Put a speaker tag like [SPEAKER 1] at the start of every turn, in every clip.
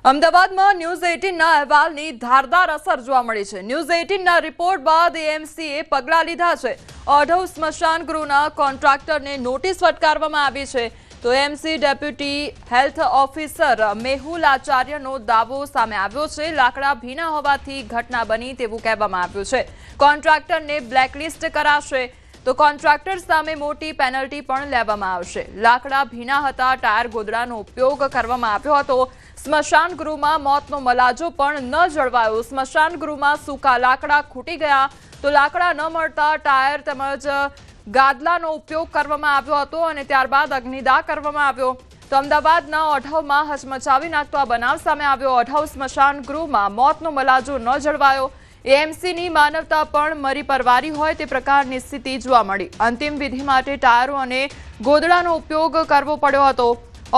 [SPEAKER 1] અમદાવાદમાં ન્યૂઝ 18ના અહેવાલની ધારદાર અસર જોવા મળી છે। ન્યૂઝ 18ના રિપોર્ટ બાદ એએમસીએ પગલાં લીધા છે। ઓઢવ સ્મશાન ગૃહના કોન્ટ્રાક્ટરને નોટિસ ફટકારવામાં આવી છે। તો AMC deputy health officer Mehul આચાર્યનો દાવો સામે આવ્યો છે। લાકડા ભીના હોવાથી ઘટના બની તેવું કહેવામાં આવ્યું છે। કોન્ટ્રાક્ટરને બ્લેકલિસ્ટ કરાશે તો કોન્ટ્રાક્ટર સામે મોટી પેનલ્ટી પણ લેવામાં આવશે। લાકડા ભીના હતા, ટાયર ગોદડાનો ઉપયોગ કરવામાં આવ્યો હતો। સ્મશાન ગૃહમાં મોતનો મલાજો પણ ન જળવાયો। સ્મશાન ગૃહમાં સૂકા લાકડા ખૂટી ગયા તો લાકડા ન મળતા ટાયર તેમજ ગાદલાનો ઉપયોગ કરવામાં આવ્યો હતો અને ત્યારબાદ અગ્નિદાહ કરવામાં આવ્યો। તો અમદાવાદના ઓઢવમાં હચમચાવી નાખતો આ બનાવ સામે આવ્યો। ઓઢવ સ્મશાન ગૃહમાં મોતનો મલાજો ન જળવાયો। એએમસીની માનવતા પણ મરી પરવારી હોય તે પ્રકારની સ્થિતિ જોવા મળી। અંતિમ વિધિ માટે ટાયરો અને ગોદડાનો ઉપયોગ કરવો પડ્યો હતો।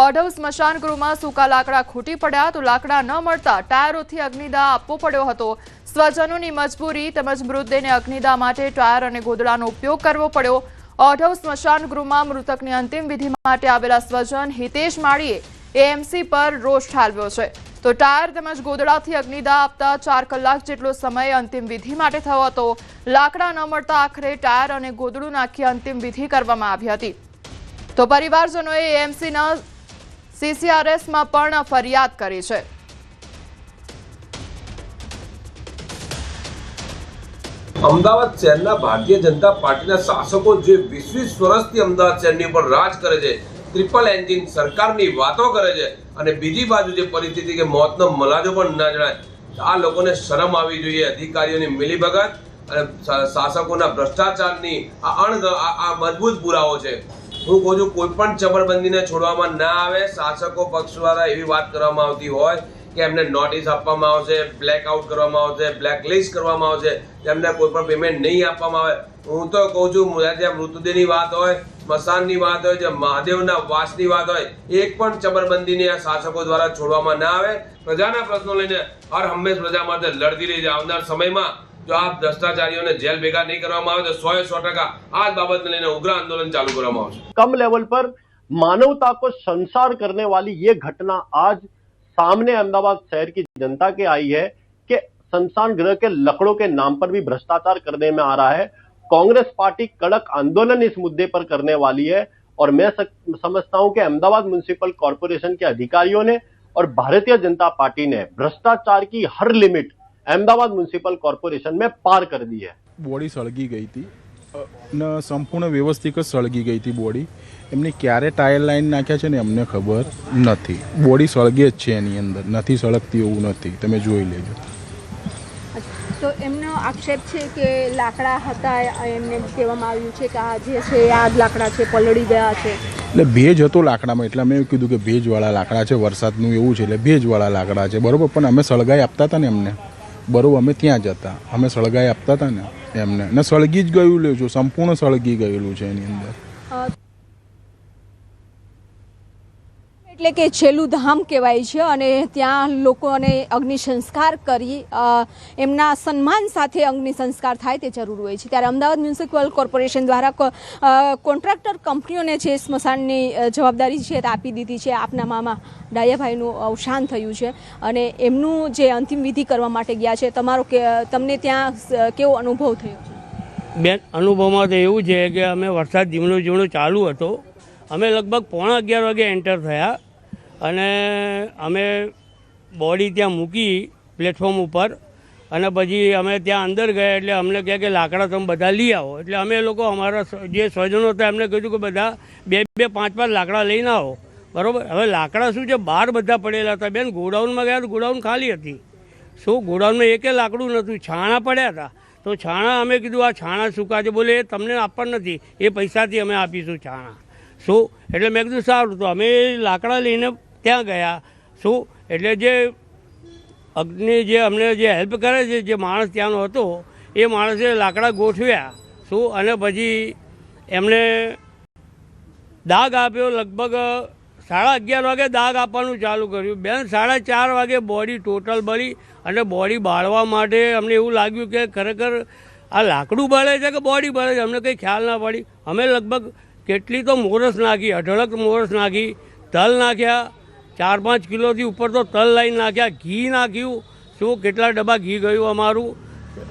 [SPEAKER 1] ઓઢવ સ્મશાન ગૃહમાં સૂકા લાકડા ખૂટી પડ્યા તો લાકડા ન મળતા ટાયરોથી અગ્નિદાહ આપવો પડ્યો હતો। સ્વજનોની મજબૂરી તેમજ મૃતદેહને અગ્નિદાહ માટે ટાયર અને ગોદડાનો ઉપયોગ કરવો પડ્યો। ઓઢવ સ્મશાન ગૃહમાં મૃતકની અંતિમ વિધિ માટે આવેલા સ્વજન હિતેશ માળીએ એએમસી પર રોષ ઠાલવ્યો છે। તો ટાયર તેમજ ગોદડાથી અગ્નિદાહ આપતા 4 કલાક જેટલો સમય અંતિમ વિધિ માટે થયો હતો। લાકડા ન મળતા આખરે ટાયર અને ગોદડું નાખી અંતિમ વિધિ કરવામાં આવી હતી। તો પરિવારજનોએ એએમસીના સીસીઆરએસમાં પણ ફરિયાદ કરી છે।
[SPEAKER 2] અમદાવાદ શહેરના ભારતીય જનતા પાર્ટીના શાસકો જે 20 વર્ષથી અમદાવાદ શહેરની ઉપર રાજ કરે છે, ટ્રિપલ એન્જિન સરકારની વાતો કરે છે અને બીજી બાજુ જે પરિસ્થિતિ કે મોતનો મલાજો પણ ના જણાય, આ લોકોને શરમ આવી જોઈએ। અધિકારીઓની મિલીભગત અને શાસકોના ભ્રષ્ટાચારની આ મજબૂત પુરાવો છે। હું કહું છું, કોઈ પણ ચબરબંધીને છોડવામાં ના આવે। શાસકો પક્ષ દ્વારા એવી વાત કરવામાં આવતી હોય કે એમને નોટિસ આપવામાં આવશે, બ્લેકઆઉટ કરવામાં આવશે, બ્લેકલિસ્ટ કરવામાં આવશે, એમને કોઈ પણ પેમેન્ટ નહીં આપવામાં આવે। હું તો કહું છું, જ્યાં મૃતદેહની વાત હોય, સ્મશાનની વાત હોય, જ્યાં મહાદેવના વાસની વાત હોય, એક પણ ચબરબંધીને આ શાસકો દ્વારા છોડવામાં ના આવે। પ્રજાના પ્રશ્નો લઈને હર હંમેશ પ્રજા માટે લડતી રહી છે। આવનાર સમયમાં જો આ ભ્રષ્ટાચારીઓને જેલ ભેગા નહીં કરવામાં આવે તો 100% આ બાબતને લઈને ઉગ્ર આંદોलन चालू કરવામાં આવશે।
[SPEAKER 3] कम लेवल पर मानवता को संसार करने वाली ये घटना आज सामने अहमदाबाद शहर की जनता के आई है कि शमशान गृह के लकड़ों के नाम पर भी भ्रष्टाचार करने में आ रहा है। कांग्रेस पार्टी कड़क आंदोलन इस मुद्दे पर करने वाली है और मैं समझता हूं कि अहमदाबाद म्युनिसिपल कॉर्पोरेशन के अधिकारियों ने और भारतीय जनता पार्टी ने भ्रष्टाचार की हर लिमिट अहमदाबाद म्युनिसिपल कॉर्पोरेशन में पार कर दी है।
[SPEAKER 4] બોડી સળગી ગઈ હતી ને સંપૂર્ણ વ્યવસ્થિત જ સળગી ગઈ હતી બોડી। એમને ક્યારે ટાયર લાઈન નાખ્યા છે ને અમને ખબર નથી। બોડી સળગે જ છે, એની અંદર નથી સળગતી એવું નથી, તમે જોઈ લેજો।
[SPEAKER 5] તો એમનો આક્ષેપ છે કે લાકડા હતા, એમને કહેવામાં આવ્યું છે કે આ જે છે આ લાકડા છે પલળી ગયા છે।
[SPEAKER 4] એટલે ભેજ હતો લાકડામાં, એટલે અમે એવું કીધું કે ભેજવાળા લાકડા છે, વરસાદનું એવું છે એટલે ભેજવાળા લાકડા છે, બરાબર। પણ અમે સળગાઈ આપતા હતા ને એમને, બરાબર, અમે ત્યાં જતા, અમે સળગાઈ આપતા હતા ને એમને, ને સળગી જ ગયું લે છો, સંપૂર્ણ સળગી ગયેલું છે એની અંદર।
[SPEAKER 5] એટલે કે છેલ્લું ધામ કહેવાય છે અને ત્યાં લોકોને અગ્નિ સંસ્કાર કરી એમના સન્માન સાથે અગ્નિ સંસ્કાર થાય તે જરૂર હોય છે। ત્યારે અમદાવાદ મ્યુનિસિપલ કોર્પોરેશન દ્વારા કોન્ટ્રાક્ટર કંપનીઓને જે સ્મશાનની જવાબદારી છે તે આપી દીધી છે। આપના મામા ડાયાભાઈનું અવસાન થયું છે અને એમનું જે અંતિમ વિધિ કરવા માટે ગયા છે, તમને ત્યાં કેવો અનુભવ થયો છે?
[SPEAKER 6] બેન, અનુભવમાં તો એવું છે કે અમે વરસાદ ઝીણો ઝીણો ચાલુ હતો, અમે લગભગ 11:15 વાગે એન્ટર થયા અને અમે બોડી ત્યાં મૂકી પ્લેટફોર્મ ઉપર અને પછી અમે ત્યાં અંદર ગયા એટલે અમને કહે કે લાકડા તમે બધા લઈ આવો। એટલે અમે લોકો અમારા જે સ્વજનો હતા એમને કીધું કે બધા 2-2, 5-5 લાકડા લઈને આવો, બરાબર। હવે લાકડા શું છે, બહાર બધા પડેલા હતા બેન। ગોડાઉનમાં ગયા તો ગોડાઉન ખાલી હતી। શું ગોડાઉનમાં એકે લાકડું નહોતું, છાણા પડ્યા હતા। તો છાણા અમે કીધું આ છાણા સૂકા છે, બોલે એ તમને આપવા નથી, એ પૈસાથી અમે આપીશું છાણા। શું એટલે મેં કીધું સારું। તો અમે લાકડા લઈને ત્યાં ગયા। શું એટલે જે અગ્નિ જે અમને જે હેલ્પ કરે છે, જે માણસ ત્યાંનો હતો એ માણસે લાકડા ગોઠવ્યા। શું અને પછી એમને દાગ આપ્યો। લગભગ 11:30 વાગે દાગ આપવાનું ચાલુ કર્યું બેન। 4:30 વાગે બોડી ટોટલ બળી અને બોડી બાળવા માટે અમને એવું લાગ્યું કે ખરેખર આ લાકડું બળે છે કે બોડી બળે છે, અમને કંઈ ખ્યાલ ના પડી। અમે લગભગ કેટલી તો મોરસ નાખી, અઢળક મોરસ નાખી, તલ નાખ્યા, 4-5 કિલોથી ઉપર તો તલ લઈને નાખ્યા, ઘી નાખ્યું, શું કેટલા ડબ્બા ઘી ગયું અમારું.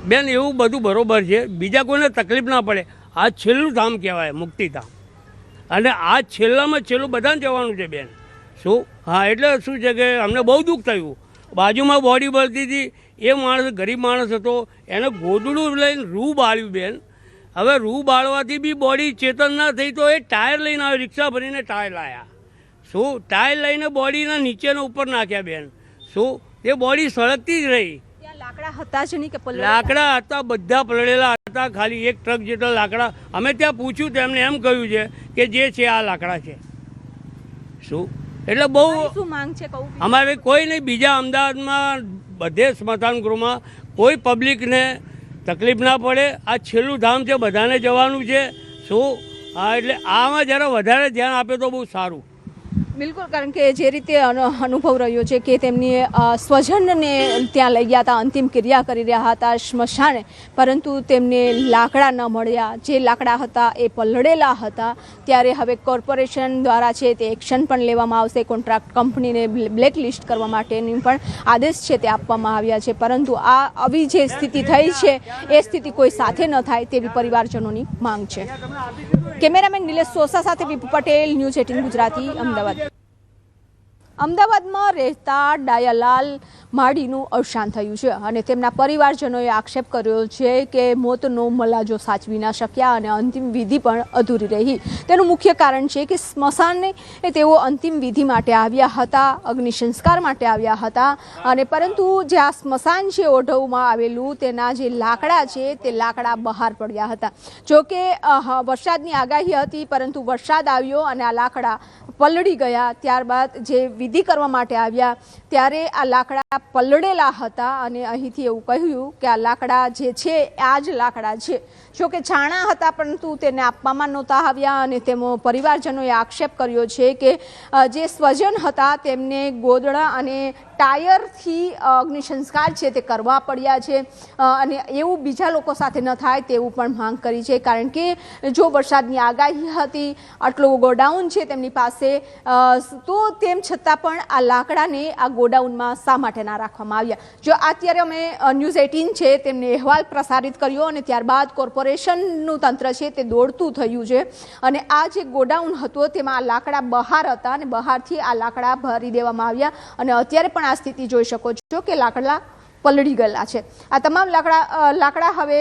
[SPEAKER 6] બેન એવું બધું બરાબર છે, બીજા કોઈને તકલીફ ના પડે. આ છેલ્લું ધામ કહેવાય, મુક્તિધામ, અને આ છેલ્લામાં છેલ્લું બધાને જવાનું છે બેન. શું હા, એટલે શું છે કે અમને બહુ દુઃખ થયું. બાજુમાં બોડી બળતી હતી, એ માણસ ગરીબ માણસ હતો, એને ગોદડું લઈને રૂ બાળ્યું બેન. હવે રૂ બાળવાથી બી બોડી ચેતન ના થઈ તો એ ટાયર લઈને આવ્યો, રિક્ષા ભરીને ટાયર લાવ્યા. શું ટાયર લઈને બોડીના નીચેના ઉપર નાખ્યા બેન. શું એ બોડી સળગતી જ રહી.
[SPEAKER 5] લાકડા હતા જ નહીં કે
[SPEAKER 6] લાકડા હતા, બધા પલળેલા હતા, ખાલી એક ટ્રક જેટલા લાકડા. અમે ત્યાં પૂછ્યું તો એમને એમ કહ્યું છે કે જે છે આ લાકડા છે. શું એટલે બહુ
[SPEAKER 5] શું માંગ છે કહું?
[SPEAKER 6] અમારે કોઈ નહીં, બીજા અમદાવાદમાં બધે સ્મશાન ગૃહમાં કોઈ પબ્લિકને તકલીફ ના પડે. આ છેલ્લું ધામ છે, બધાને જવાનું છે. શું હા, એટલે આમાં જરા વધારે ધ્યાન આપે તો બહુ સારું.
[SPEAKER 5] બિલકુલ, કારણ કે જે રીતે અનુભવ રહ્યો છે કે તેમની સ્વજનને ત્યાં લઈ ગયા હતા, અંતિમ ક્રિયા કરી રહ્યા હતા સ્મશાને, પરંતુ તેમને લાકડા ન મળ્યા. જે લાકડા હતા એ પલળેલા હતા. ત્યારે હવે કોર્પોરેશન દ્વારા છે તે એક્શન પણ લેવામાં આવશે. કોન્ટ્રાક્ટ કંપનીને બ્લેકલિસ્ટ કરવા માટેની પણ આદેશ છે તે આપવામાં આવ્યા છે. પરંતુ આ આવી જે સ્થિતિ થઈ છે એ સ્થિતિ કોઈ સાથે ન થાય તેવી પરિવારજનોની માંગ છે. કેમેરામેન નિલેશ સોસા સાથે વિપુ પટેલ, ન્યૂઝ 18 ગુજરાતી, અમદાવાદ. અમદાવાદમાં રહેતા ડાયાલાલ માળીનું અવસાન થયું છે અને તેમના પરિવારજનોએ આક્ષેપ કર્યો છે કે મોતનો મલાજો સાચવી ના શક્યા અને અંતિમ વિધિ પણ અધૂરી રહી. તેનું મુખ્ય કારણ છે કે સ્મશાને તેઓ અંતિમ વિધિ માટે આવ્યા હતા, અગ્નિ સંસ્કાર માટે આવ્યા હતા, અને પરંતુ જે આ સ્મશાન છે ઓઢવમાં આવેલું, તેના જે લાકડા છે તે લાકડા બહાર પડ્યા હતા. જોકે વરસાદની આગાહી હતી, પરંતુ વરસાદ આવ્યો અને આ લાકડા પલળી ગયા. ત્યારબાદ જે વિધિ કરવા માટે આવ્યા ત્યારે આ લાકડા પલળેલા હતા અને અહીંથી એવું કહ્યું કે આ લાકડા જે છે આ જ લાકડા છે. જોકે છાણા હતા, પરંતુ તેને આપવામાં નહોતા આવ્યા અને તેમાં પરિવારજનોએ આક્ષેપ કર્યો છે કે જે સ્વજન હતા તેમને ગોદડા અને ટાયરથી અગ્નિ સંસ્કાર છે તે કરવા પડ્યા છે, અને એવું બીજા લોકો સાથે ન થાય તેવું પણ માંગ કરી છે. કારણ કે જો વરસાદની આગાહી હતી, આટલું ગોડાઉન છે તેમની પાસે, તો તેમ છતાં પણ આ લાકડાને આ ગોડાઉનમાં શા માટે ના રાખવામાં આવ્યા? જો અત્યારે અમે ન્યૂઝ 18 છે તેમને અહેવાલ પ્રસારિત કર્યો અને ત્યારબાદ કોર્પોરેશનનું તંત્ર છે તે દોડતું થયું છે અને આ જે ગોડાઉન હતો તેમાં આ લાકડા બહાર હતા અને બહારથી આ લાકડા ભરી દેવામાં આવ્યા અને અત્યારે પણ આ સ્થિતિ જોઈ શકો છો કે લાકડા પલળી ગયેલા છે. આ તમામ લાકડા હવે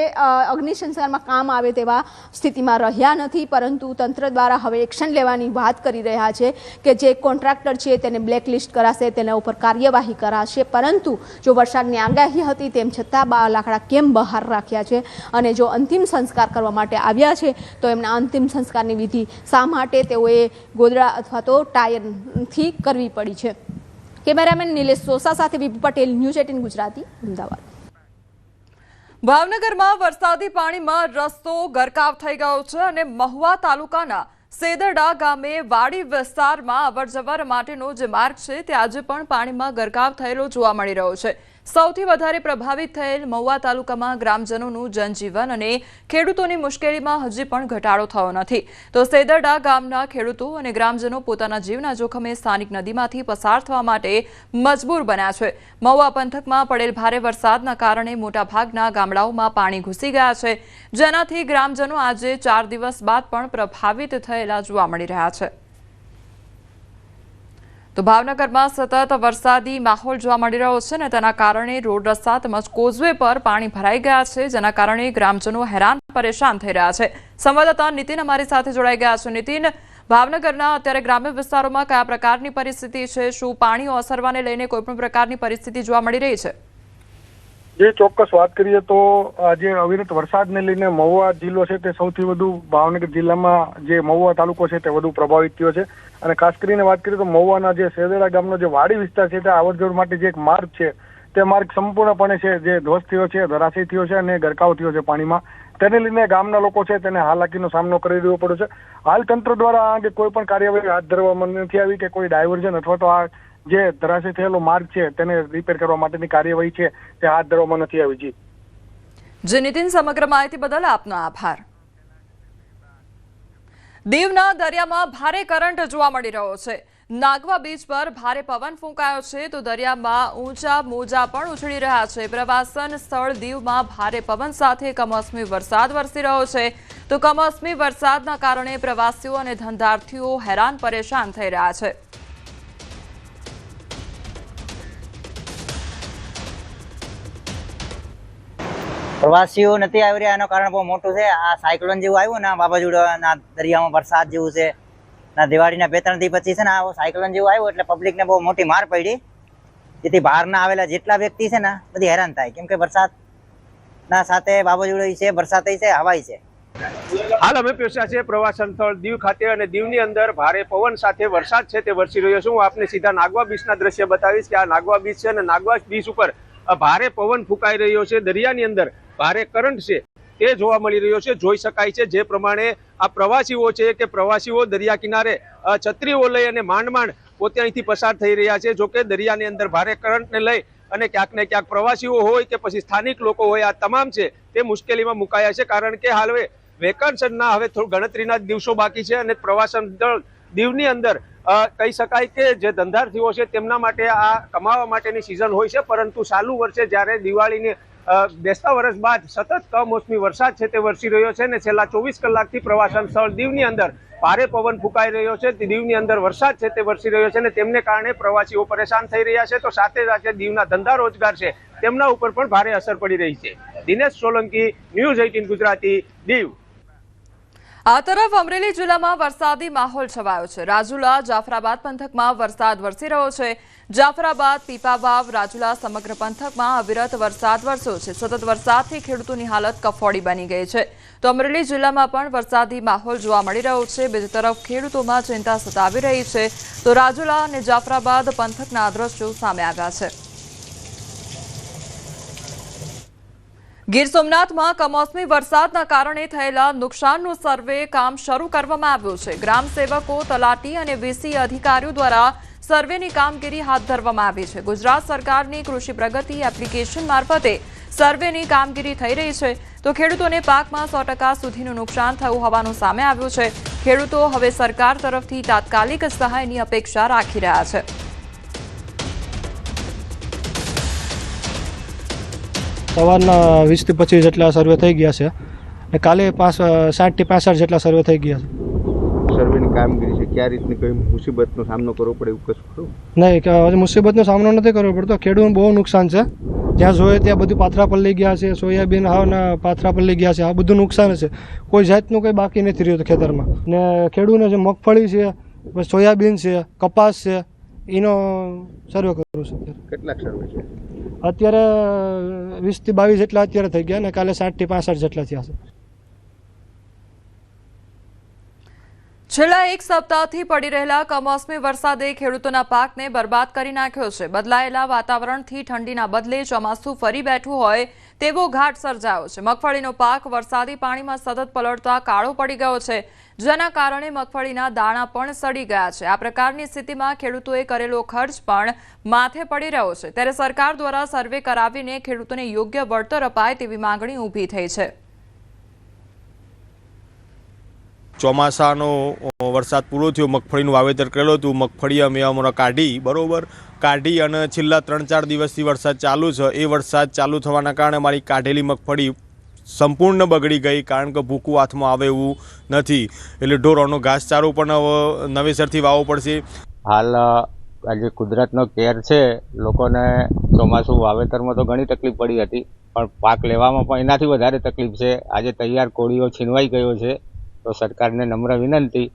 [SPEAKER 5] અગ્નિ સંસ્કારમાં કામ આવે તેવા સ્થિતિમાં રહ્યા નથી, પરંતુ તંત્ર દ્વારા હવે એક્શન લેવાની વાત કરી રહ્યા છે કે જે કોન્ટ્રાક્ટર છે તેને બ્લેકલિસ્ટ કરાશે, તેના ઉપર કાર્યવાહી કરાશે. પરંતુ જો વરસાદની આગાહી હતી તેમ છતાં લાકડા કેમ બહાર રાખ્યા છે અને જો અંતિમ સંસ્કાર કરવા માટે આવ્યા છે તો એમના અંતિમ સંસ્કારની વિધિ શા માટે તેઓએ ગોદડા અથવા તો ટાયરથી કરવી પડી છે? કેમેરામેન નિલેશ સોસા સાથે વિપુ પટેલ, ન્યૂઝ 18 ગુજરાતી, અમદાવાદ.
[SPEAKER 1] ભાવનગરમાં વરસાદી પાણીમાં રસ્તો ગરકાવ થઈ ગયો છે અને મહુવા તાલુકાના સેદરડા ગામે વાડી વિસ્તારમાં અવરજવર માટેનો જે માર્ગ છે તે આજે પણ પાણીમાં ગરકાવ થયેલો જોવા મળી રહ્યો છે. સૌથી વધારે પ્રભાવિત થયેલ મહુવા તાલુકામાં ગ્રામજનોનું જનજીવન અને ખેડૂતોની મુશ્કેલીમાં હજી પણ ઘટાડો થયો નથી. તો સેદરડા ગામના ખેડૂતો અને ગ્રામજનો પોતાના જીવના જોખમે સ્થાનિક નદીમાંથી પસાર થવા માટે મજબૂર બન્યા છે. મહુવા પંથકમાં પડેલ ભારે વરસાદના કારણે મોટાભાગના ગામડાઓમાં પાણી ઘૂસી ગયા છે, જેનાથી ગ્રામજનો આજે 4 દિવસ બાદ પણ પ્રભાવિત થયેલા જોવા મળી રહ્યા છે. તો ભાવનગરમાં સતત વરસાદી માહોલ જોવા મળી રહ્યો છે અને તેના કારણે રોડ રસ્તા તેમજ કોઝવે પર પાણી ભરાઈ ગયા છે, જેના કારણે ગ્રામજનો હેરાન પરેશાન થઈ રહ્યા છે. સંવાદદાતા નીતિન અમારી સાથે જોડાઈ ગયા છે. નીતિન, ભાવનગરના અત્યારે ગ્રામ્ય વિસ્તારોમાં કયા પ્રકારની પરિસ્થિતિ છે? શું પાણી ઓસરવાને લઈને કોઈ પણ પ્રકારની પરિસ્થિતિ જોવા મળી રહી છે?
[SPEAKER 7] જે ચોક્કસ વાત કરીએ તો આજે અવિરત વરસાદને લઈને મહુવા જિલ્લો છે તે સૌથી વધુ ભાવનગર જિલ્લામાં જે મહુવા તાલુકો છે તે વધુ પ્રભાવિત થયો છે. અને ખાસ કરીને વાત કરીએ તો મહુવાના જે સેદરડા ગામનો જે વાડી વિસ્તાર છે તે અવરજવર માટે જે એક માર્ગ છે તે માર્ગ સંપૂર્ણપણે છે જે ધ્વસ્ત થયો છે, ધરાશયી થયો છે અને ગરકાવ થયો છે પાણીમાં. તેને લઈને ગામના લોકો છે તેને હાલાકીનો સામનો કરી રહ્યો પડ્યો છે. હાલ તંત્ર દ્વારા આ અંગે કોઈ પણ કાર્યવાહી હાથ ધરવામાં નથી આવી કે કોઈ ડાયવર્ઝન અથવા તો આ જે ધરાશયી થયેલો માર્ગ છે તેને રિપેર કરવા માટેની કાર્યવાહી છે તે હાથ ધરવામાં નથી આવી.
[SPEAKER 1] જી નીતિન, સમગ્ર માહિતી બદલ આપનો આભાર. દીવના દરિયામાં ભારે કરંટ જોવા મળી રહ્યો છે. નાગવા બીચ પર ભારે પવન ફૂંકાયો છે તો દરિયામાં ઊંચા મોજા પણ ઉછળી રહ્યા છે। પ્રવાસન સ્થળ દીવમાં ભારે પવન સાથે કમોસમી વરસાદ વરસી રહ્યો છે તો કમોસમી વરસાદના કારણે પ્રવાસીઓ અને ધંધાર્થીઓ હેરાન પરેશાન થઈ રહ્યા છે।
[SPEAKER 8] પ્રવાસીઓ નથી આવી રહ્યા, એનું કારણ બહુ મોટું છે। આ સાયક્લોન જેવું આવ્યું ને, વાવાઝોડા દરિયામાં વરસાદ જેવું છે ના, દિવાળીના 2-3 દી પછી છે ને આ સાયક્લોન જેવું આવ્યું એટલે પબ્લિકને બહુ મોટી માર પડી, જેથી બહારના આવેલા જેટલા વ્યક્તિ છે ને બધી હેરાન થાય, કેમ કે વરસાદના સાથે વાવાઝોડું છે, વરસાદ છે, હવાઈ છે।
[SPEAKER 9] હાલ અમે પહોંચ્યા છે પ્રવાસન સ્થળ દીવ ખાતે અને દીવની અંદર ભારે પવન સાથે વરસાદ છે તે વરસી રહ્યો છે। હું આપને સીધા નાગવા બીચના દ્રશ્ય બતાવીશ કે આ નાગવા બીચ છે અને નાગવા બીચ ઉપર ભારે પવન ફૂંકાઈ રહ્યો છે, દરિયાની અંદર ભારે કરંટ છે તે જોવા મળી રહ્યો છે। જોઈ શકાય છે જે પ્રમાણે આ પ્રવાસીઓ છે કે પ્રવાસીઓ દરિયા કિનારે છત્રીઓ લઈ અને માંડ પોતે અહીંથી પસાર થઈ રહ્યા છે। જોકે દરિયાની અંદર ભારે કરંટને લઈ અને ક્યાંક ને ક્યાંક પ્રવાસીઓ હોય કે પછી સ્થાનિક લોકો હોય, આ તમામ છે તે મુશ્કેલીમાં મુકાયા છે, કારણ કે હાલ વેકેશનના હવે થોડું ગણતરીના દિવસો બાકી છે અને પ્રવાસન સ્થળ દીવની અંદર કહી શકાય કે જે ધંધાર્થીઓ છે તેમના માટે આ કમાવા માટેની સિઝન હોય છે, પરંતુ ચાલુ વર્ષે જ્યારે દિવાળીની બેસતા વર્ષ બાદ સતત કમોસમી વરસાદ છે તે વરસી રહ્યો છે અને છેલ્લા 24 કલાકથી પ્રવાસન સ્થળ દીવની અંદર ભારે પવન ફૂંકાઈ રહ્યો છે, દીવની અંદર વરસાદ છે તે વરસી રહ્યો છે અને તેમને કારણે પ્રવાસીઓ પરેશાન થઈ રહ્યા છે, તો સાથે સાથે દીવના ધંધા રોજગાર છે તેમના ઉપર પણ ભારે અસર પડી રહી છે। દિનેશ સોલંકી, ન્યૂઝ 18 ગુજરાતી, દીવ।
[SPEAKER 1] આ તરફ અમરેલી જિલ્લામાં વરસાદી માહોલ છવાયો છે। રાજુલા જાફરાબાદ પંથકમાં વરસાદ વરસી રહ્યો છે। જાફરાબાદ, પીપાવાવ, રાજુલા સમગ્ર પંથકમાં અવિરત વરસાદ વરસ્યો છે। સતત વરસાદથી ખેડૂતોની હાલત કફોડી બની ગઈ છે તો અમરેલી જિલ્લામાં પણ વરસાદી માહોલ જોવા મળી રહ્યો છે। બીજી તરફ ખેડૂતોમાં ચિંતા સતાવી રહી છે તો રાજુલા અને જાફરાબાદ પંથકના દ્રશ્યો સામે આવ્યા છે। ગીર સોમનાથમાં કમોસમી વરસાદના કારણે થયેલા નુકસાનનું સર્વે કામ શરૂ કરવામાં આવ્યું છે। ગ્રામસેવકો, તલાટી અને વીસી અધિકારીઓ દ્વારા સર્વેની કામગીરી હાથ ધરવામાં આવી છે। ગુજરાત સરકારની કૃષિ પ્રગતિ એપ્લિકેશન મારફતે સર્વેની કામગીરી થઈ રહી છે તો ખેડૂતોને પાકમાં 100% સુધીનું નુકસાન થયું હોવાનું સામે આવ્યું છે। ખેડૂતો હવે સરકાર તરફથી તાત્કાલિક સહાયની અપેક્ષા રાખી રહ્યા છે।
[SPEAKER 10] સવારના 20 થી 25 જેટલા સર્વે થઈ ગયા છે અને કાલે 60 થી 65 જેટલા સર્વે થઈ ગયા છે।
[SPEAKER 11] સર્વેની કામગીરી છે, કયા રીતની કોઈ મુસીબતનો સામનો કરવો પડે એવું કશું ખરું?
[SPEAKER 10] નહીં, મુસીબતનો સામનો નથી કરવો પડતો। ખેડૂતોને બહુ નુકસાન છે, જ્યાં જોઈએ ત્યાં બધું પાથરા પલળી ગયા છે, સોયાબીન હાવના પાથરા પલળી ગયા છે, આ બધું નુકસાન છે, કોઈ જાતનું કંઈ બાકી નથી રહ્યું ખેતરમાં। ને ખેડૂતને જે મગફળી છે, સોયાબીન છે, કપાસ છે, એનો સર્વે કરું છું।
[SPEAKER 11] કેટલાક સર્વે છે?
[SPEAKER 10] અત્યારે 20 થી 22 જેટલા અત્યારે થઈ ગયા ને કાલે 60 થી 65 જેટલા થયા છે।
[SPEAKER 1] છેલ્લા એક સપ્તાહથી પડી રહેલા કમોસમી વરસાદે ખેડૂતોના પાકને બરબાદ કરી નાખ્યો છે। બદલાયેલા વાતાવરણથી ઠંડીના બદલે ચોમાસું ફરી બેઠું હોય તેવો ઘાટ સર્જાયો છે। મગફળીનો પાક વરસાદી પાણીમાં સતત પલળતા કાળો પડી ગયો છે, જેના કારણે મગફળીના દાણા પણ સડી ગયા છે। આ પ્રકારની સ્થિતિમાં ખેડૂતોએ કરેલો ખર્ચ પણ માથે પડી રહ્યો છે, ત્યારે સરકાર દ્વારા સર્વે કરાવીને ખેડૂતોને યોગ્ય વળતર અપાય તેવી માંગણી ઊભી થઈ છે।
[SPEAKER 12] ચોમાસાનો વરસાદ પૂરો થયો, મગફળીનું વાવેતર કરેલું હતું, મગફળી અમે અમારા કાઢી અને છેલ્લા 3-4 દિવસથી વરસાદ ચાલુ છે। એ વરસાદ ચાલુ થવાના કારણે મારી કાઢેલી મગફળી સંપૂર્ણ બગડી ગઈ, કારણ કે ભૂકું હાથમાં આવે એવું નથી, એટલે ઢોરોનો ઘાસચારો પણ હવે નવેસરથી વાવવો પડશે।
[SPEAKER 11] હાલ આજે કુદરતનો કેર છે, લોકોને ચોમાસું વાવેતરમાં તો ઘણી તકલીફ પડી હતી, પણ પાક લેવામાં પણ એનાથી વધારે તકલીફ છે। આજે તૈયાર કોળીઓ છીનવાઈ ગયો છે, તો સરકારને નમ્ર વિનંતી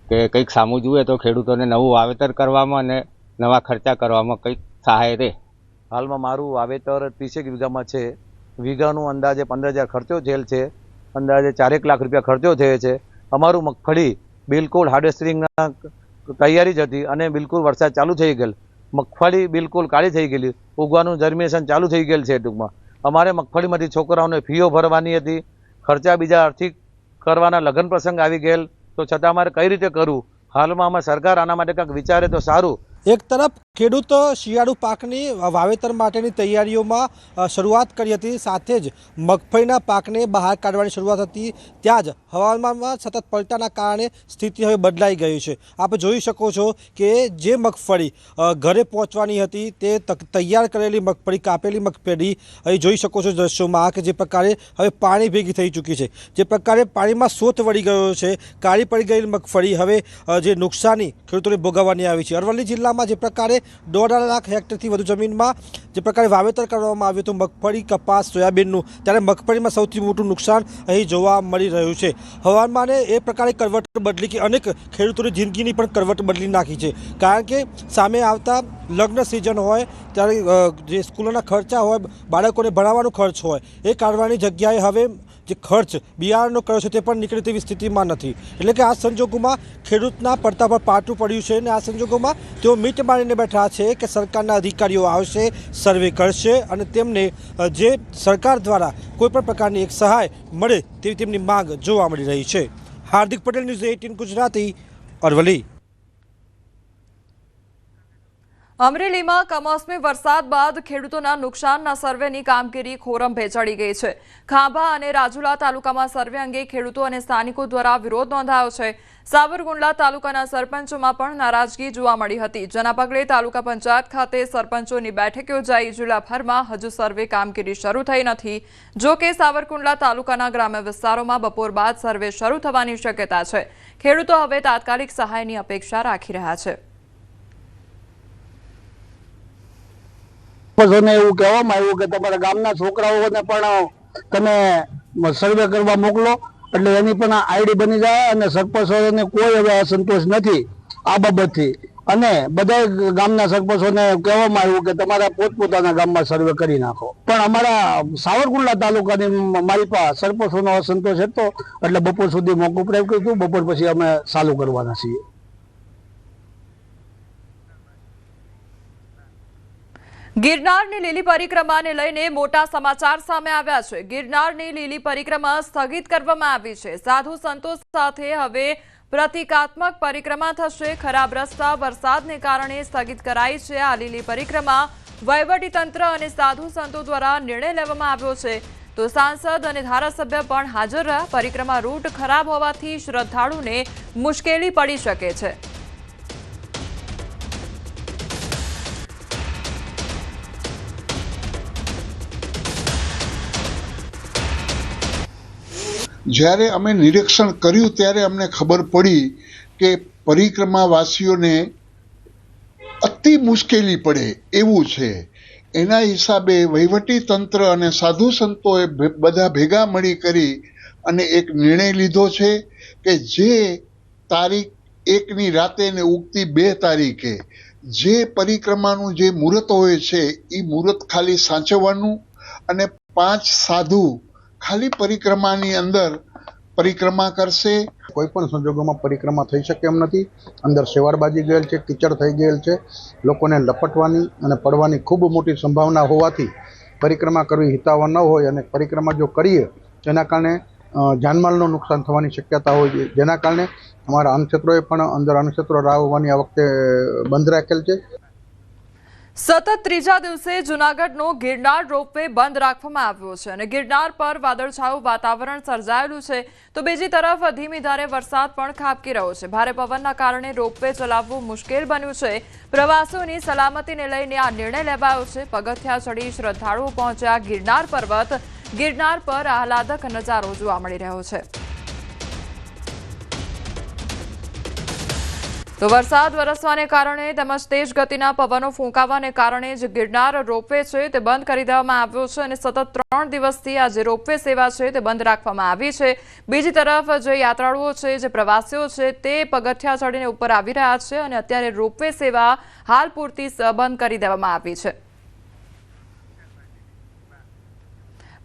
[SPEAKER 11] કે કંઈક સામું જુએ તો ખેડૂતોને નવું વાવેતર કરવામાં અને નવા ખર્ચા કરવામાં કંઈક સહાય રહે।
[SPEAKER 13] હાલમાં મારું વાવેતર 30 વીઘામાં છે। વીઘાનું અંદાજે 15,000 ખર્ચો થયેલ છે, અંદાજે 4 લાખ રૂપિયા ખર્ચો થયો છે। અમારું મગફળી બિલકુલ હાર્વેસ્ટિંગના તૈયારી જ હતી અને બિલકુલ વરસાદ ચાલુ થઈ ગયેલ, મગફળી બિલકુલ કાળી થઈ ગયેલી, ઉગવાનું જર્મિનેશન ચાલુ થઈ ગયેલ છે। ટૂંકમાં અમારે મગફળીમાંથી છોકરાઓને ફીઓ ભરવાની હતી, ખર્ચા બીજા આર્થિક કરવાના લગ્ન પ્રસંગ આવી ગયેલ, તો છતાં અમારે કઈ રીતે કરવું? હાલમાં અમે સરકાર આના માટે કંઈક વિચારે તો સારું।
[SPEAKER 10] એક તરફ ખેડૂત શિયાળુ પાકની વાવેતર માટેની તૈયારીઓમાં શરૂઆત કરી હતી, સાથે જ મગફળીના પાકને બહાર કાઢવાની શરૂઆત હતી, ત્યાં જ હવામાનમાં સતત પલટાના કારણે સ્થિતિ હવે બદલાઈ ગઈ છે. આપ જોઈ શકો છો કે જે મગફળી ઘરે પહોંચવાની હતી તે તૈયાર કરેલી મગફળી, કાપેલી મગફળી અહીં જોઈ શકો છો દ્રશ્યોમાં કે જે પ્રકારે હવે પાણી ભેગી થઈ ચૂકી છે, જે પ્રકારે પાણીમાં સોત વળી ગયો છે, કાળી પડી ગયેલી મગફળી હવે જે નુકસાની ખેડૂતોને ભોગવવાની આવી છે. અરવલ્લી જિલ્લામાં જે પ્રકારે 1.5 લાખ હેક્ટરથી વધુ જમીનમાં જે પ્રકારે વાવેતર કરવામાં આવ્યું હતું મગફળી, કપાસ, સોયાબીનનું, ત્યારે મગફળીમાં સૌથી મોટું નુકસાન અહીં જોવા મળી રહ્યું છે. હવામાને એ પ્રકારે કરવટ બદલી કે અનેક ખેડૂતોની જિંદગીની પણ કરવટ બદલી નાખી છે, કારણ કે સામે આવતા લગ્ન સિઝન હોય ત્યારે જે સ્કૂલોના ખર્ચા હોય, બાળકોને ભણાવવાનો ખર્ચ હોય, એ કાઢવાની જગ્યાએ હવે જે ખર્ચ બિયારણનો કર્યો છે તે પણ નીકળે તેવી સ્થિતિમાં નથી. એટલે કે આ સંજોગોમાં ખેડૂતના પડતા પર પાટું પડ્યું છે અને આ સંજોગોમાં તેઓ મીટ મારીને બેઠા છે કે સરકારના અધિકારીઓ આવશે, સર્વે કરશે અને તેમને જે સરકાર દ્વારા કોઈપણ પ્રકારની એક સહાય મળે તેવી તેમની માંગ જોવા મળી રહી છે. હાર્દિક પટેલ, ન્યૂઝ 18 ગુજરાતી, અરવલ્લી.
[SPEAKER 1] અમરેલીમાં કમોસમી વરસાદ બાદ ખેડૂતોના નુકસાનના સર્વેની કામગીરી ખોરંભે ચડી ગઈ છે. ખાંભા અને રાજુલા તાલુકામાં સર્વે અંગે ખેડૂતો અને સ્થાનિકો દ્વારા વિરોધ નોંધાયો છે. સાવરકુંડલા તાલુકાના સરપંચોમાં પણ નારાજગી જોવા મળી હતી, જેના પગલે તાલુકા પંચાયત ખાતે સરપંચોની બેઠક યોજાઈ. જિલ્લાભરમાં હજુ સર્વે કામગીરી શરૂ થઈ નથી. જો કે સાવરકુંડલા તાલુકાના ગ્રામ્ય વિસ્તારોમાં બપોર બાદ સર્વે શરૂ થવાની શક્યતા છે. ખેડૂતો હવે તાત્કાલિક સહાયની અપેક્ષા રાખી રહ્યા છે.
[SPEAKER 14] એવું કહેવામાં આવ્યું કે તમારા ગામના છોકરાઓને પણ તમે સર્વે કરવા મોકલો, એટલે એની પણ આઈડી બની જાય અને સરપંચોને કોઈ હવે અસંતોષ નથી આ બાબતથી. અને બધા ગામના સરપંચોને કહેવામાં આવ્યું કે તમારા પોતપોતાના ગામમાં સર્વે કરી નાખો. પણ અમારા સાવરકુંડલા તાલુકાની મારી પાસે સરપંચોનો અસંતોષ હતો, એટલે બપોર સુધી મોકૂફ રાખ્યું હતું. બપોર પછી અમે ચાલુ કરવાના છીએ.
[SPEAKER 1] ગિરનારની લીલી પરિક્રમાને લઈને મોટા સમાચાર સામે આવ્યા છે. ગિરનારની લીલી પરિક્રમા સ્થગિત કરવામાં આવી છે. સાધુ સંતો સાથે હવે પ્રતિકાત્મક પરિક્રમા થશે. ખરાબ રસ્તા, વરસાદને કારણે સ્થગિત કરાઈ છે આ લીલી પરિક્રમા. વહીવટીતંત્ર અને સાધુ સંતો દ્વારા નિર્ણય લેવામાં આવ્યો છે. તો સાંસદ અને ધારાસભ્ય પણ હાજર રહ્યા. પરિક્રમા રૂટ ખરાબ હોવાથી શ્રદ્ધાળુને મુશ્કેલી પડી શકે છે.
[SPEAKER 15] જ્યારે અમે નિરીક્ષણ કર્યું ત્યારે અમને ખબર પડી કે પરિક્રમાવાસીઓને અતિ મુશ્કેલી પડે એવું છે. એના હિસાબે વહીવટી તંત્ર અને સાધુ સંતોએ બધા ભેગા મળી કરી અને એક નિર્ણય લીધો છે કે જે તારીખ 1ની રાતે ને ઉગતી 2 તારીખે જે પરિક્રમાનું જે મુહૂર્ત હોય છે એ મુહૂર્ત ખાલી સાચવવાનું અને 5 સાધુ ખાલી પરિક્રમાની અંદર પરિક્રમા કરશે.
[SPEAKER 16] કોઈ પણ સંજોગોમાં પરિક્રમા થઈ શકે એમ નથી. અંદર શેવાળબાજી ગયેલ છે, કીચડ થઈ ગયેલ છે, લોકોને લપટવાની અને પડવાની ખૂબ મોટી સંભાવના હોવાથી પરિક્રમા કરવી હિતાવહ ન હોય અને પરિક્રમા જો કરીએ તેના કારણે જાનમાલનું નુકસાન થવાની શક્યતા હોય છે, જેના કારણે અમારા અન્નક્ષેત્રોએ પણ અંદર અન્નક્ષેત્રો રાહવાની આ વખતે બંધ રાખેલ છે.
[SPEAKER 1] સતત ત્રીજા દિવસે જૂનાગઢનો ગિરનાર રોપવે બંધ રાખવામાં આવ્યો છે અને ગિરનાર પર વાદળછાયું વાતાવરણ સર્જાયેલું છે. તો બીજી તરફ ધીમી ધારે વરસાદ પણ ખાબકી રહ્યો છે. ભારે પવનના કારણે રોપવે ચલાવવું મુશ્કેલ બન્યું છે. પ્રવાસીઓની સલામતીને લઈને આ નિર્ણય લેવાયો છે. પગથિયા ચડી શ્રદ્ધાળુઓ પહોંચ્યા ગિરનાર પર્વત. ગિરનાર પર આહલાદક નજારો જોવા મળી રહ્યો છે. તો વરસાદ વરસવાને કારણે તેમજ તેજ ગતિના પવનો ફૂંકાવાને કારણે જે ગિરનાર રોપવે છે તે બંધ કરી દેવામાં આવ્યો છે અને સતત 3 દિવસથી આ જે રોપવે સેવા છે તે બંધ રાખવામાં આવી છે. બીજી તરફ જે યાત્રાળુઓ છે, જે પ્રવાસીઓ છે તે પગથિયા ચડીને ઉપર આવી રહ્યા છે અને અત્યારે રોપવે સેવા હાલ પૂરતી બંધ કરી દેવામાં આવી છે.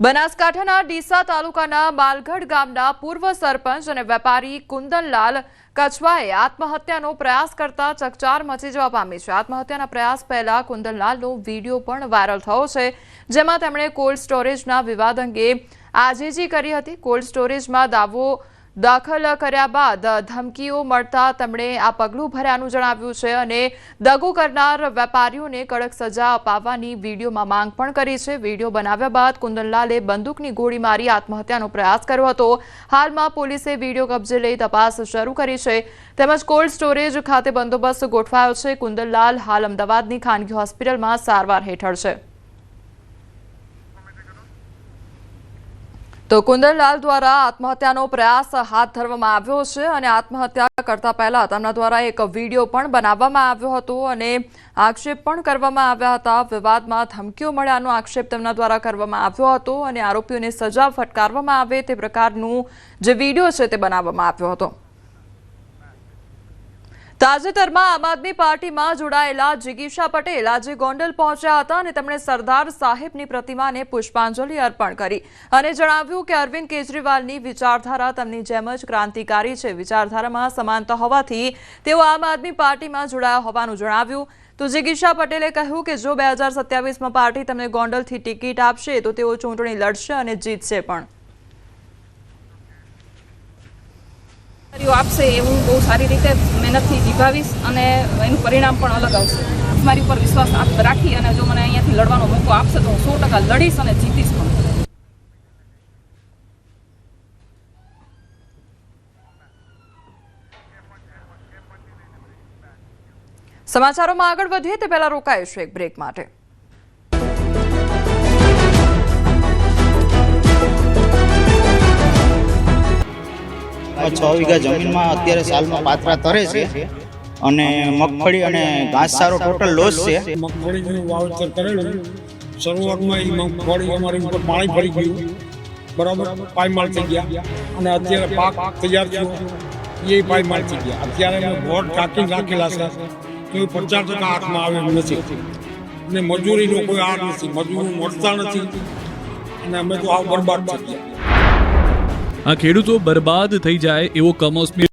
[SPEAKER 1] બનાસકાંઠાના ડીસા તાલુકાના માલગઢ ગામના પૂર્વ સરપંચ અને વેપારી કુંદનલાલ કછવાએ આત્મહત્યાનો પ્રયાસ કરતા ચકચાર મચી જવા પામી છે. આત્મહત્યાના પ્રયાસ પહેલા કુંદનલાલનો વિડીયો પણ વાયરલ થયો છે, જેમાં તેમણે કોલ્ડ સ્ટોરેજના વિવાદ અંગે આજીજી કરી હતી. કોલ્ડ સ્ટોરેજમાં દાવો દાખલ કર્યા બાદ ધમકીઓ મળતા તેમણે આ પગલું ભર્યાનું જણાવ્યું છે અને દગો કરનાર વેપારીઓને કડક સજા અપાવવાની વિડીયોમાં માંગ પણ કરી છે। વિડીયો બનાવ્યા બાદ કુંદનલાલે બંદૂકની ગોળી મારી આત્મહત્યાનો પ્રયાસ કર્યો હતો। હાલમાં પોલીસે વિડીયો કબજે લઈ તપાસ શરૂ કરી છે તેમજ કોલ્ડ સ્ટોરેજ ખાતે બંદોબસ્ત ગોઠવાયો છે। કુંદનલાલ હાલ અમદાવાદની ખાનગી હોસ્પિટલમાં સારવાર હેઠળ છે। તો કુંદનલાલ દ્વારા આત્મહત્યાનો પ્રયાસ હાથ ધરવામાં આવ્યો છે અને આત્મહત્યા કરતા પહેલા તેમના દ્વારા એક વિડીયો પણ બનાવવામાં આવ્યો હતો અને આક્ષેપ પણ કરવામાં આવ્યા હતા। વિવાદમાં ધમકીઓ મળ્યાનો આક્ષેપ તેમના દ્વારા કરવામાં આવ્યો હતો અને આરોપીઓને સજા ફટકારવામાં આવે તે પ્રકારનું જે વિડીયો છે તે બનાવવામાં આવ્યો હતો। તાજેતરમાં આમ આદમી પાર્ટીમાં જોડાયેલા જિગીશા પટેલ આજે ગોંડલ પહોંચ્યા હતા અને તેમણે સરદાર સાહેબની પ્રતિમાને પુષ્પાંજલિ અર્પણ કરી અને જણાવ્યું કે અરવિંદ કેજરીવાલની વિચારધારા તેમની જેમ જ ક્રાંતિકારી છે। વિચારધારામાં સમાનતા હોવાથી તેઓ આમ આદમી પાર્ટીમાં જોડાયા હોવાનું જણાવ્યું। તો જિગીશા પટેલે કહ્યું કે જો 2027માં પાર્ટી તેમને ગોંડલથી ટિકિટ આપશે તો તેઓ ચૂંટણી લડશે અને જીતશે પણ।
[SPEAKER 17] આપશે એ હું બહુ સારી રીતે મહેનતથી નિભાવીશ અને એનું પરિણામ પણ અલગ આવશે। મારી ઉપર વિશ્વાસ રાખી અને જો મને અહીંયાથી લડવાનો મોકો આપશે તો હું 100% લડીશ અને જીતીશ પણ।
[SPEAKER 1] સમાચારોમાં આગળ વધીએ તે પહેલા રોકાઈશું એક બ્રેક માટે।
[SPEAKER 18] છ વીઘા જમીનમાં અત્યારે સાલમાં પાત્રા તરે છે અને મગફળી અને ઘાસચારો ટોટલ લોસ છે।
[SPEAKER 19] મગફળીનું વાવેતર કરેલું શરૂઆતમાં એ મગફળી અમારી ઉપર પાણી ફરી ગયું, બરાબર પાયમાલ થઈ ગયા અને અત્યારે પાક તૈયાર થયો એ પાયમાલ થઈ ગયા। અત્યારે અમે વોટ ટાંકીને રાખેલા છે તો એ 50% હાથમાં આવે એમ નથી અને મજૂરીનો કોઈ આર નથી, મજૂરો મળતા નથી અને અમે તો આવ બરબાદ થઈ ગયા।
[SPEAKER 20] આ ખેડૂતો બરબાદ થઈ જાય એવો કમોસમી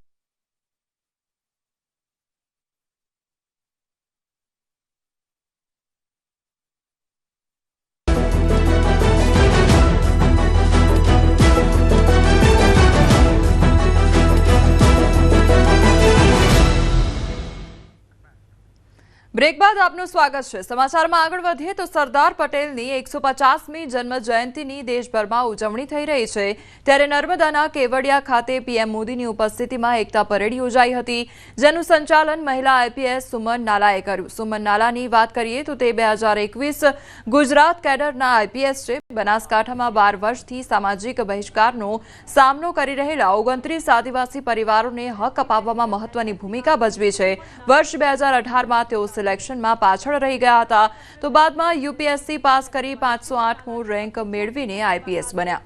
[SPEAKER 1] બ્રેક બાદ આપનું સ્વાગત છે। સમાચારમાં આગળ વધીએ તો સરદાર પટેલની 150મી જન્મ જયંતિની દેશભરમાં ઉજવણી થઈ રહી છે ત્યારે નર્મદાના કેવડિયા ખાતે પીએમ મોદીની ઉપસ્થિતિમાં એકતા પરેડ યોજાઈ હતી જેનું સંચાલન મહિલા આઈપીએસ સુમન નાલાએ કર્યું। સુમન નાલાની વાત કરીએ તો તે 2021 ગુજરાત કેડરના આઈપીએસ છે। બનાસકાંઠામાં 12 વર્ષથી સામાજિક બહિષ્કારનો સામનો કરી રહેલા 29 આદિવાસી પરિવારોને હક અપાવવામાં મહત્વની ભૂમિકા ભજવી છે। વર્ષ 2018માં તેઓ સિલેક્શનમાં પાછળ રહી ગયા હતા તો બાદમાં યુપીએસસી પાસ કરી 508મો રેન્ક મેળવીને આઈપીએસ બન્યા।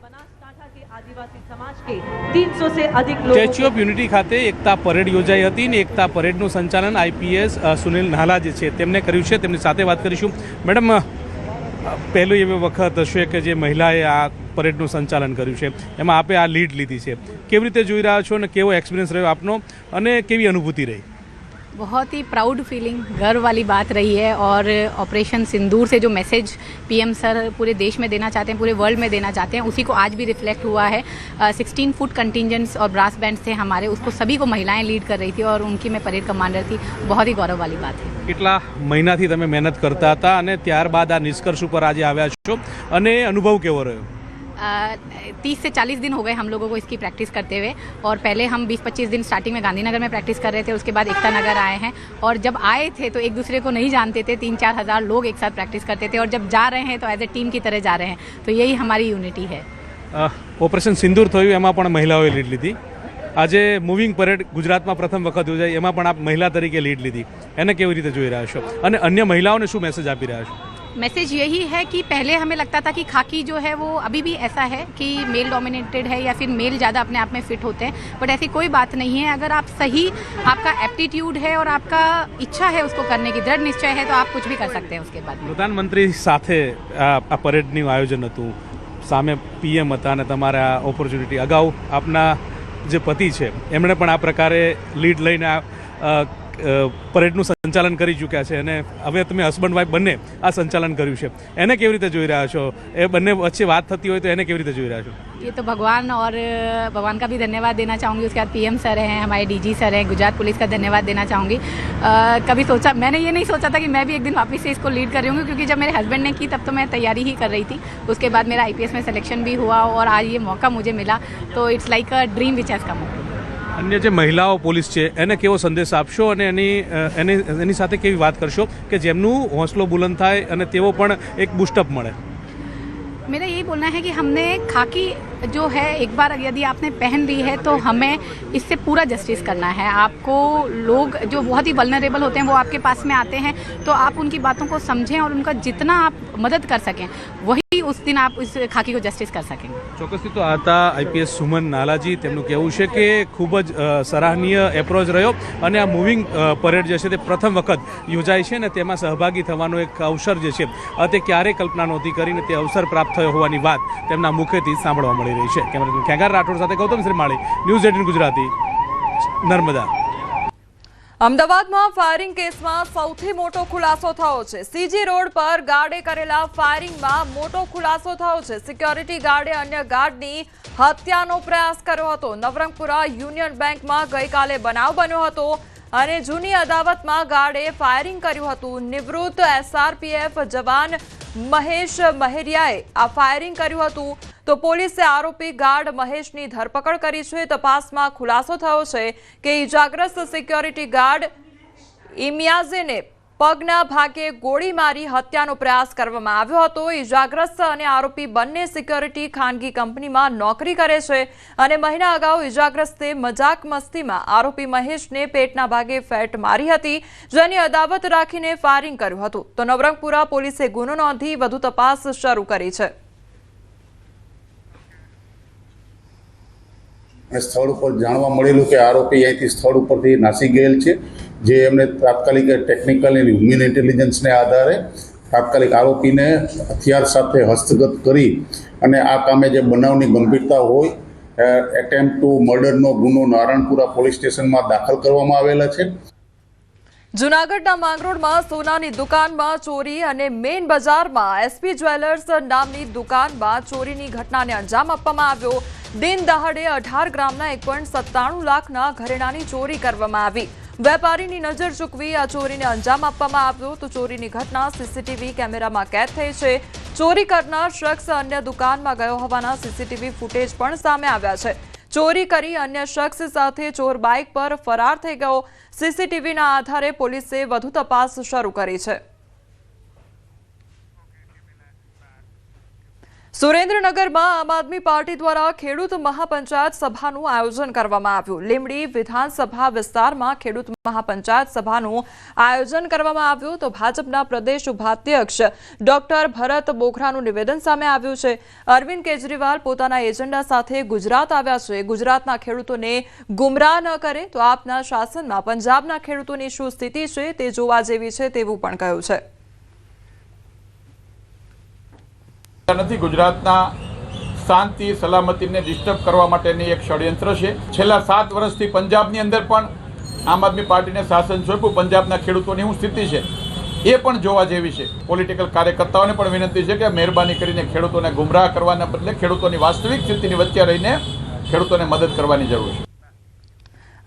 [SPEAKER 21] સ્ટેચ્યુ ઓફ યુનિટી ખાતે એકતા પરેડ યોજાઈ હતી અને એકતા પરેડનું સંચાલન આઈપીએસ સુનિલ નાલા જે છે તેમણે કર્યું છે। તેમની સાથે વાત કરીશું। મેડમ, પહેલું એવી વખત હશે કે જે મહિલાએ આ પરેડનું સંચાલન કર્યું છે, એમાં આપે આ લીડ લીધી છે, કેવી રીતે જોઈ રહ્યા છો અને કેવો એક્સપિરિયન્સ રહ્યો આપનો અને કેવી અનુભૂતિ રહી?
[SPEAKER 22] बहुत ही प्राउड फीलिंग, गर्व वाली बात रही है और ऑपरेशन सिंदूर से जो मैसेज पीएम सर पूरे देश में देना चाहते हैं, पूरे वर्ल्ड में देना चाहते हैं, उसी को आज भी रिफ्लेक्ट हुआ है। 16 फुट कंटिंजेंट्स और ब्रास बैंड थे हमारे, उसको सभी को महिलाएं लीड कर रही थी और उनकी मैं परेड कमांडर थी। बहुत ही गौरव वाली बात है।
[SPEAKER 21] કેટલા મહિનાથી તમે મહેનત કરતા હતા અને ત્યારબાદ આ નિષ્કર્ષ ઉપર આજે આવ્યા છો અને અનુભવ કેવો રહ્યો?
[SPEAKER 22] 30 से 40 दिन हो गए हम लोगों को इसकी प्रैक्टिस करते हुए और पहले हम 20-25 दिन स्टार्टिंग में गांधीनगर में प्रैक्टिस कर रहे थे, उसके बाद एकता नगर आए हैं और जब आए थे तो एक दूसरे को नहीं जानते थे, 3-4 हज़ार लोग एक साथ प्रैक्टिस करते थे और जब जा रहे हैं तो एज ए टीम की तरह जा रहे हैं, तो यही हमारी यूनिटी है।
[SPEAKER 21] ઓપરેશન સિંદૂર થયું એમાં પણ મહિલાઓએ લીડ લીધી। આજે મૂવિંગ પરેડ ગુજરાતમાં પ્રથમ વખત યોજાઈ એમાં પણ આપ મહિલા તરીકે લીડ લીધી, એને કેવી રીતે જોઈ રહ્યા છો અને અન્ય મહિલાઓને શું મેસેજ આપી રહ્યા છો?
[SPEAKER 22] मैसेज यही है कि पहले हमें लगता था कि खाकी जो है वो अभी भी ऐसा है कि मेल डोमिनेटेड है या फिर मेल ज़्यादा अपने आप में फिट होते हैं, बट ऐसी कोई बात नहीं है। अगर आप सही, आपका एप्टीट्यूड है और आपका इच्छा है उसको करने की, दृढ़ निश्चय है, तो आप कुछ भी कर सकते हैं उसके बाद।
[SPEAKER 21] પ્રધાનમંત્રી સાથે આ પરેડનું આયોજન હતું, સામે પીએમ હતા અને તમારે આ ઓપોર્ચ્યુનિટી અગાઉ આપના જે પતિ છે એમણે પણ આ પ્રકારે લીડ લઈને પરેડનું સંચાલન સંચાલન કરી ચૂક્યા છે અને હવે તમે હસબન્ડ વાઈફ બંને આ સંચાલન કર્યું છે, એને કેવી રીતે જોઈ રહ્યા છો? એ બંને વચ્ચે વાત થતી હોય તો એને કેવી રીતે જોઈ રહ્યા છો?
[SPEAKER 22] ये तो भगवान और भगवान का भी धन्यवाद देना चाहूँगी। उसके बाद पीएम सर हैं, हमारे डीजी सर हैं, गुजरात पुलिस का धन्यवाद देना चाहूँगी। कभी सोचा, मैंने ये नहीं सोचा था कि मैं भी एक दिन वापस से इसको लीड कर रही हूँ, क्योंकि जब मेरे हस्बैंड ने की तब तो मैं तैयारी ही कर रही थी। उसके बाद मेरा आईपीएस में सिलेक्शन भी हुआ और आज ये मौका मुझे मिला, तो it's like a dream which has come.
[SPEAKER 21] અન્ય જે મહિલાઓ પોલીસ છે એને કેવો સંદેશ આપશો અને એની સાથે કેવી વાત કરશો કે જેમનું હોંસલો બુલંદ થાય અને તેઓ પણ એક બૂસ્ટઅપ મળે?
[SPEAKER 22] मेरा यही बोलना है कि हमने खाकी जो है एक बार यदि आपने पहन ली है तो हमें इससे पूरा जस्टिस करना है। आपको लोग जो बहुत ही वल्नरेबल होते हैं वो आपके पास में आते हैं, तो आप उनकी बातों को समझें और उनका जितना आप मदद कर सकें वही उस दिन आप इस खाकी को जस्टिस कर सकेंगे।
[SPEAKER 21] ચોક્કસથી તો આ હતા આઈપીએસ સુમન નાલાજી. તેમનું કહેવું છે કે ખૂબ જ સરાહનીય એપ્રોચ રહ્યો અને આ મૂવિંગ પરેડ જે છે તે પ્રથમ વખત યોજાય છે ને તેમાં સહભાગી થવાનો એક અવસર જે છે તે ક્યારેય કલ્પના નહોતી કરીને તે અવસર પ્રાપ્ત થયો હોવાની વાત તેમના મુખેથી સાંભળવા મળી રહી છે. કેમેરામેન ખેંગાર રાઠોડ સાથે ગૌતમ શ્રીમાળી, ન્યૂઝ 18 ગુજરાતી, નર્મદા.
[SPEAKER 1] અમદાવાદમાં ફાયરિંગ કેસમાં સૌથી મોટો ખુલાસો થયો છે. સીજી રોડ પર ગાર્ડે કરેલા ફાયરિંગમાં મોટો ખુલાસો થયો છે. સિક્યોરિટી ગાર્ડે અન્ય ગાર્ડની હત્યાનો પ્રયાસ કર્યો હતો. નવરંગપુરા યુનિયન બેંકમાં ગઈકાલે બનાવ બન્યો હતો અને જૂની અદાવતમાં ગાર્ડે ફાયરિંગ કર્યું હતું. નિવૃત્ત એસઆરપીએફ જવાન મહેશ મહેરિયાએ આ ફાયરિંગ કર્યું હતું. તો પોલીસે આરોપી ગાર્ડ મહેશની ધરપકડ કરી છે. તપાસમાં ખુલાસો થયો છે કે ઇજાગ્રસ્ત સિક્યોરિટી ગાર્ડ ઇમિયાઝેને પગના ભાગે ગોળી મારી હત્યાનો પ્રયાસ કરવામાં આવ્યો હતો. ઇજાગ્રસ્ત અને આરોપી બંને સિક્યોરિટી ખાનગી કંપનીમાં નોકરી કરે છે અને મહિના અગાઉ ઇજાગ્રસ્તે મજાક મસ્તીમાં આરોપી મહેશને પેટના ભાગે ફેટ મારી હતી, જેની અદાવત રાખીને ફાયરિંગ કર્યું હતું. તો નવરંગપુરા પોલીસે ગુનો નોંધી વધુ તપાસ શરૂ કરી છે.
[SPEAKER 2] સ્થળ ઉપર જાણવા મળેલું કે આરોપી અહીંથી સ્થળ ઉપરથી નાસી ગયેલ છે, જે એમને તાત્કાલિક ટેકનિકલ અને હ્યુમન ઇન્ટેલિજન્સને આધારે તાત્કાલિક આરોપીને હથિયાર સાથે હસ્તગત કરી અને આ કામે જે બનાવની ગંભીરતા હોય એટેમ્પ્ટ ટુ મર્ડરનો ગુનો નારણપુરા પોલીસ સ્ટેશનમાં દાખલ કરવામાં આવેલા છે.
[SPEAKER 1] જૂનાગઢના માંગરોળમાં સોનાની દુકાનમાં ચોરી અને મેઇન બજારમાં એસપી જ્વેલર્સ નામની દુકાનમાં ચોરીની ઘટનાને અંજામ આપવામાં આવ્યો. દિન દહાડે 18 ગ્રામના 1.97 લાખના ઘરેણાની ચોરી કરવામાં આવી. વેપારીની નજર ચૂકવી આ ચોરીને અંજામ આપવામાં આવ્યો. તો ચોરીની ઘટના સીસીટીવી કેમેરામાં કેદ થઈ છે. ચોરી કરનાર શખ્સ અન્ય દુકાનમાં ગયો હોવાના સીસીટીવી ફૂટેજ પણ સામે આવ્યા છે. ચોરી કરી અન્ય શખ્સ સાથે ચોર બાઇક પર ફરાર થઈ ગયો. સીસીટીવીના આધારે પોલીસે વધુ તપાસ શરૂ કરી છે. સુરેન્દ્રનગરમાં આમ આદમી પાર્ટી દ્વારા ખેડૂત મહાપંચાયત સભાનું આયોજન કરવામાં આવ્યું. લીંબડી વિધાનસભા વિસ્તારમાં ખેડૂત મહાપંચાયત સભાનું આયોજન કરવામાં આવ્યું. તો ભાજપના પ્રદેશ ઉપાધ્યક્ષ ડોક્ટર ભરત બોઘરાનું નિવેદન સામે આવ્યું છે. અરવિંદ કેજરીવાલ પોતાના એજન્ડા સાથે ગુજરાત આવ્યા છે. ગુજરાતના ખેડૂતોને ગુમરાહ ન કરે તો આપના શાસનમાં પંજાબના ખેડૂતોની શું સ્થિતિ છે તે જોવા જેવી છે તેવું પણ કહ્યું છે.
[SPEAKER 3] નથી ગુજરાતના શાંતિ સલામતીને ડિસ્ટર્બ કરવા માટેની એક ષડયંત્ર છે. છેલ્લા 7 વર્ષથી પંજાબની અંદર પણ આમ આદમી પાર્ટીને શાસન સોંપ્યું. પંજાબના ખેડૂતોની શું સ્થિતિ છે એ પણ જોવા જેવી છે. પોલિટિકલ કાર્યકર્તાઓને પણ વિનંતી છે કે મહેરબાની કરીને ખેડૂતોને ગુમરાહ કરવાના બદલે ખેડૂતોની વાસ્તવિક સ્થિતિની વચ્ચે રહીને ખેડૂતોને મદદ કરવાની જરૂર છે.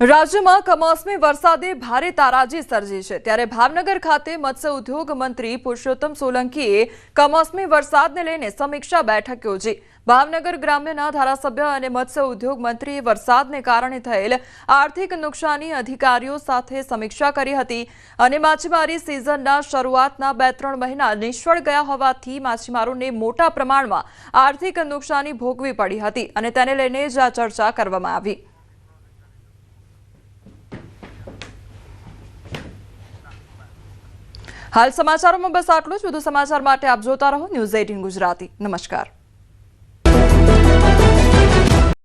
[SPEAKER 1] રાજ્યમાં કમોસમી વરસાદે ભારે તારાજી સર્જી છે. ત્યારે ભાવનગર ખાતે મત્સ્ય ઉદ્યોગ મંત્રી પુરુષોત્તમ સોલંકીએ કમોસમી વરસાદને લઈને સમીક્ષા બેઠક યોજી. ભાવનગર ગ્રામ્યના ધારાસભ્ય અને મત્સ્ય ઉદ્યોગ મંત્રીએ વરસાદને કારણે થયેલ આર્થિક નુકસાની અધિકારીઓ સાથે સમીક્ષા કરી હતી અને માછીમારી સિઝનના શરૂઆતના 2-3 મહિના નિષ્ફળ ગયા હોવાથી માછીમારોને મોટા પ્રમાણમાં આર્થિક નુકસાની ભોગવી પડી હતી અને તેને લઈને જ આ ચર્ચા કરવામાં આવી. હાલ સમાચારોમાં બસ આટલું જ. વધુ સમાચાર માટે આપ જોતા રહો ન્યૂઝ 18 ગુજરાતી. નમસ્કાર.